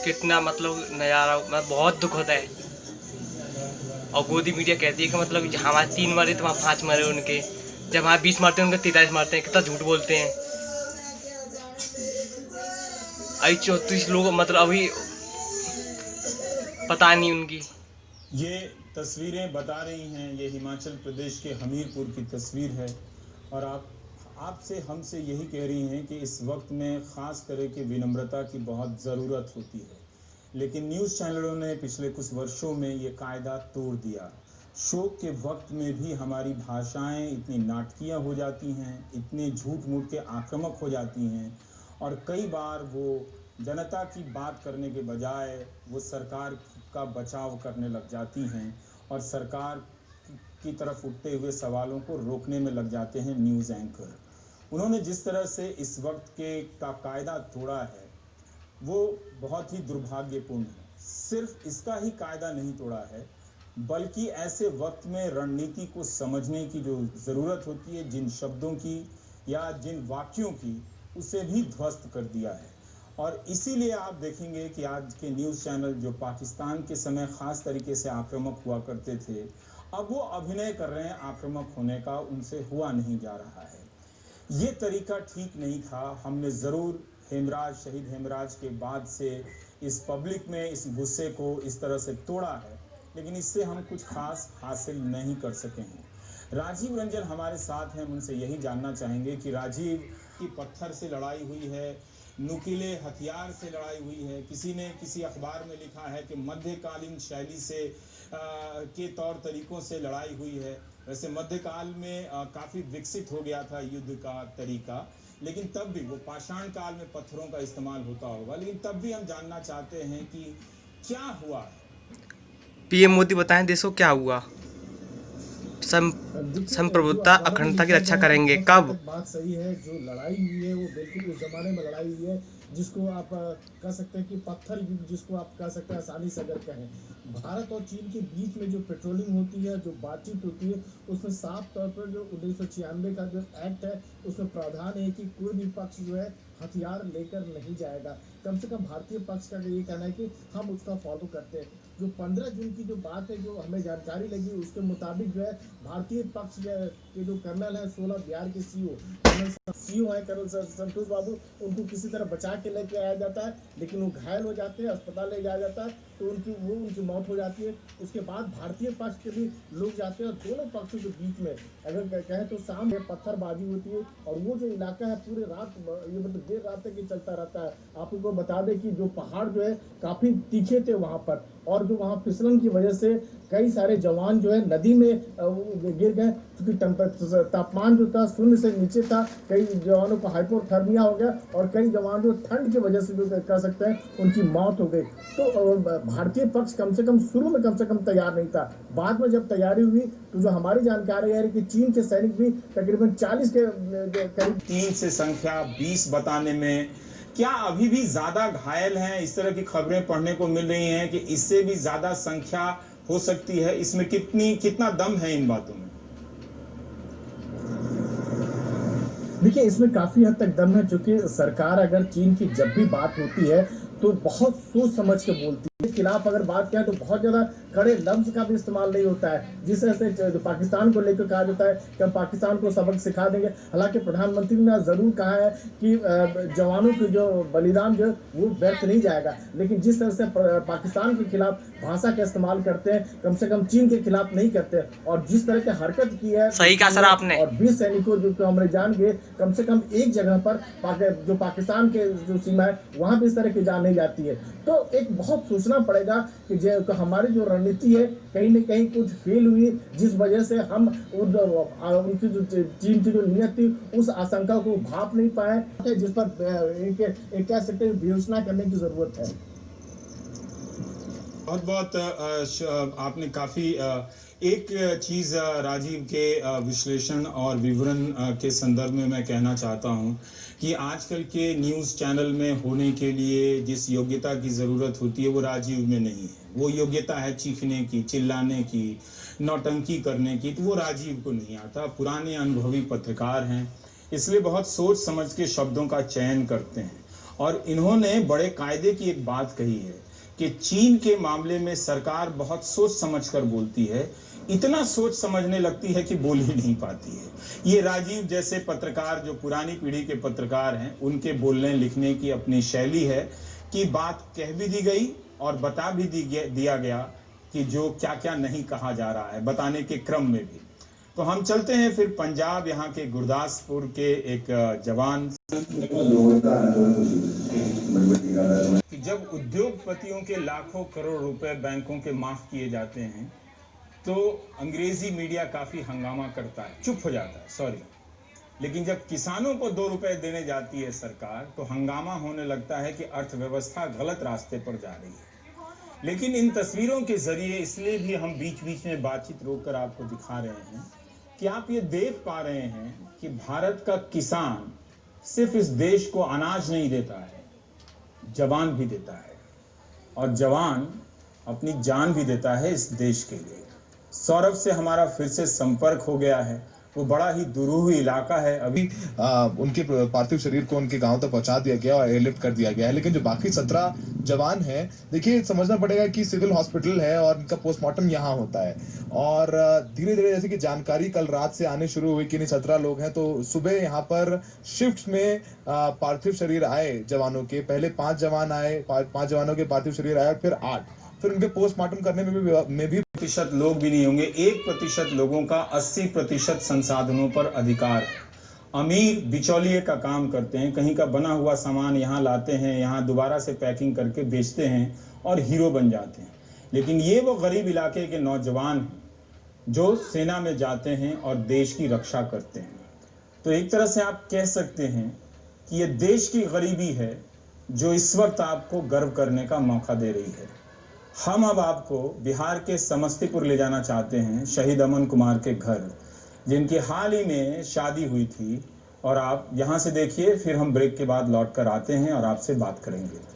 कितना मतलब नज़ारा, मतलब बहुत दुख होता है। और गोदी मीडिया कहती है कि मतलब हमारे 3 मरे तो वहाँ 5 मरे उनके, जब वहाँ 20 मारते हैं उनके 43 मारते हैं। कितना झूठ बोलते हैं। अभी 34 लोग मतलब अभी पता नहीं उनकी। ये तस्वीरें बता रही हैं, ये हिमाचल प्रदेश के हमीरपुर की तस्वीर है और आपसे हमसे यही कह रही हैं कि इस वक्त में ख़ास तरह की विनम्रता की बहुत ज़रूरत होती है। लेकिन न्यूज़ चैनलों ने पिछले कुछ वर्षों में ये कायदा तोड़ दिया। शोक के वक्त में भी हमारी भाषाएं इतनी नाटकीय हो जाती हैं, इतने झूठ मूठ के आक्रामक हो जाती हैं और कई बार वो जनता की बात करने के बजाय वो सरकार का बचाव करने लग जाती हैं और सरकार की तरफ उठते हुए सवालों को रोकने में लग जाते हैं न्यूज़ एंकर। उन्होंने जिस तरह से इस वक्त के का कायदा तोड़ा है वो बहुत ही दुर्भाग्यपूर्ण है। सिर्फ इसका ही कायदा नहीं तोड़ा है, बल्कि ऐसे वक्त में रणनीति को समझने की जो ज़रूरत होती है, जिन शब्दों की या जिन वाक्यों की, उसे भी ध्वस्त कर दिया है। और इसीलिए आप देखेंगे कि आज के न्यूज़ चैनल जो पाकिस्तान के समय ख़ास तरीके से आक्रामक हुआ करते थे, अब वो अभिनय कर रहे हैं आक्रामक होने का, उनसे हुआ नहीं जा रहा है। ये तरीका ठीक नहीं था। हमने ज़रूर हेमराज, शहीद हेमराज के बाद से इस पब्लिक में इस गुस्से को इस तरह से तोड़ा है, लेकिन इससे हम कुछ खास हासिल नहीं कर सके हैं। राजीव रंजन हमारे साथ हैं, हम उनसे यही जानना चाहेंगे कि राजीव की पत्थर से लड़ाई हुई है, नुकीले हथियार से लड़ाई हुई है, किसी ने किसी अखबार में लिखा है कि मध्यकालीन शैली से के तौर तरीकों से लड़ाई हुई है। वैसे मध्यकाल में काफ़ी विकसित हो गया था युद्ध का तरीका, लेकिन तब भी वो पाषाण काल में पत्थरों का इस्तेमाल होता होगा, लेकिन तब भी हम जानना चाहते हैं कि क्या हुआ है। पीएम मोदी बताएं देशों क्या हुआ। संप्रभुता अखंडता की रक्षा करेंगे कब? बात सही है, जो लड़ाई हुई है वो बिल्कुल उस जमाने में लड़ाई हुई है जिसको आप कह सकते हैं कि पत्थर युग, जिसको आप कह सकते हैं आसानी से अगर कहें। भारत और चीन के बीच में जो पेट्रोलिंग होती है, जो बातचीत होती है, उसमें साफ तौर पर जो 1996 का जो एक्ट है उसमें प्रावधान है कि कोई भी पक्ष जो है हथियार लेकर नहीं जाएगा। कम से कम भारतीय पक्ष का ये कहना है कि हम उसका फॉलो करते हैं। जो 15 जून की जो बात है, जो हमें जानकारी लगी, उसके मुताबिक जो है भारतीय पक्ष के जो कर्नल है 16 बिहार के सीओ है कर्नल संतोष बाबू, उनको किसी तरह बचा के लेके आया जाता है, लेकिन वो घायल हो जाते हैं, अस्पताल ले जाया जाता है तो उनकी मौत हो जाती है। उसके बाद भारतीय पक्ष के भी लोग जाते हैं और दोनों पक्षों के बीच में अगर कहें तो शाम में पत्थरबाजी होती है और वो जो इलाका है पूरे रात, ये मतलब देर रात तक ये चलता रहता है। आपको बता दें कि जो पहाड़ जो है काफ़ी तीखे थे वहाँ पर, और जो वहाँ फिसलन की वजह से कई सारे जवान जो है नदी में गिर गए, क्योंकि तापमान जो था 0 से नीचे था। कई जवानों को हाइपोथर्मिया हो गया और कई जवान जो ठंड की वजह से जो कह सकते हैं उनकी मौत हो गई। तो भारतीय पक्ष कम से कम शुरू में कम से कम तैयार नहीं था। बाद में जब तैयारी हुई तो जो हमारी जानकारी है कि चीन के सैनिक भी तकरीबन 40 के करीब 3 से संख्या 20 बताने में क्या अभी भी ज्यादा घायल हैं? इस तरह की खबरें पढ़ने को मिल रही हैं कि इससे भी ज्यादा संख्या हो सकती है। इसमें कितना दम है इन बातों में? देखिए, इसमें काफी हद तक दम है, क्योंकि सरकार अगर चीन की जब भी बात होती है तो बहुत सोच समझ के बोलती है। खिलाफ अगर बात करें तो बहुत ज्यादा कड़े लफ्ज का भी इस्तेमाल नहीं होता है, जिस तरह से पाकिस्तान को लेकर कहा जाता है कि हम पाकिस्तान को सबक सिखा देंगे। हालांकि प्रधानमंत्री ने जरूर कहा है कि जवानों के जो बलिदान जो वो व्यर्थ नहीं जाएगा, लेकिन जिस तरह से पाकिस्तान के खिलाफ भाषा का इस्तेमाल करते हैं, कम से कम चीन के खिलाफ नहीं करते। और जिस तरह की हरकत की है, सही कहा सर आपने। और 20 सैनिकों जो हमने जान गए, कम से कम एक जगह पर जो पाकिस्तान के जो सीमा है वहां भी इस तरह की जान नहीं जाती है। तो एक बहुत सोचना पड़ेगा कि जो हमारी जो रणनीति है कहीं न कहीं कुछ फेल हुई, जिस वजह से हम उनकी जो चीन की जो नीयत थी उस आशंका को भाप नहीं पाए, जिस पर एक कह सकते हैं विवेचना करने की जरूरत है। बहुत बहुत आपने काफ़ी एक चीज़ राजीव के विश्लेषण और विवरण के संदर्भ में मैं कहना चाहता हूं कि आजकल के न्यूज़ चैनल में होने के लिए जिस योग्यता की ज़रूरत होती है वो राजीव में नहीं है। वो योग्यता है चीखने की, चिल्लाने की, नौटंकी करने की, तो वो राजीव को नहीं आता। पुराने अनुभवी पत्रकार हैं, इसलिए बहुत सोच समझ के शब्दों का चयन करते हैं। और इन्होंने बड़े कायदे की एक बात कही है कि चीन के मामले में सरकार बहुत सोच समझ कर बोलती है, इतना सोच समझने लगती है कि बोल ही नहीं पाती है। ये राजीव जैसे पत्रकार, जो पुरानी पीढ़ी के पत्रकार हैं, उनके बोलने लिखने की अपनी शैली है कि बात कह भी दी गई और बता भी दिया गया कि जो क्या क्या नहीं कहा जा रहा है, बताने के क्रम में भी। तो हम चलते हैं फिर पंजाब, यहाँ के गुरदासपुर के एक जवान कि जब उद्योगपतियों के लाखों करोड़ रुपए बैंकों के माफ किए जाते हैं तो अंग्रेजी मीडिया काफी हंगामा करता है, चुप हो जाता है, सॉरी। लेकिन जब किसानों को 2 रुपए देने जाती है सरकार, तो हंगामा होने लगता है कि अर्थव्यवस्था गलत रास्ते पर जा रही है। लेकिन इन तस्वीरों के जरिए इसलिए भी हम बीच बीच में बातचीत रोककर आपको दिखा रहे हैं कि आप ये देख पा रहे हैं कि भारत का किसान सिर्फ इस देश को अनाज नहीं देता है, जवान भी देता है, और जवान अपनी जान भी देता है इस देश के लिए। सौरभ से हमारा फिर से संपर्क हो गया है, वो बड़ा ही दुरूह इलाका है। अभी उनके पार्थिव शरीर को उनके गांव तक पहुंचा दिया गया और एयरलिफ्ट कर दिया गया है, लेकिन जो बाकी 17 जवान हैं, देखिए समझना पड़ेगा कि सिविल हॉस्पिटल है और इनका पोस्टमार्टम यहाँ होता है। और धीरे धीरे जैसे कि जानकारी कल रात से आने शुरू हुई कि नहीं 17 लोग हैं, तो सुबह यहाँ पर शिफ्ट में पार्थिव शरीर आए जवानों के। पहले 5 जवान आए, 5 जवानों के पार्थिव शरीर आए, फिर 8, फिर उनके पोस्टमार्टम करने में भी प्रतिशत लोग भी नहीं होंगे। 1% लोगों का 80% संसाधनों पर अधिकार है। अमीर बिचौलिए का काम करते हैं, कहीं का बना हुआ सामान यहाँ लाते हैं, यहाँ दोबारा से पैकिंग करके बेचते हैं और हीरो बन जाते हैं। लेकिन ये वो गरीब इलाके के नौजवान हैं जो सेना में जाते हैं और देश की रक्षा करते हैं। तो एक तरह से आप कह सकते हैं कि ये देश की गरीबी है जो इस वक्त आपको गर्व करने का मौका दे रही है। हम अब आपको बिहार के समस्तीपुर ले जाना चाहते हैं, शहीद अमन कुमार के घर, जिनकी हाल ही में शादी हुई थी। और आप यहाँ से देखिए, फिर हम ब्रेक के बाद लौट कर आते हैं और आपसे बात करेंगे।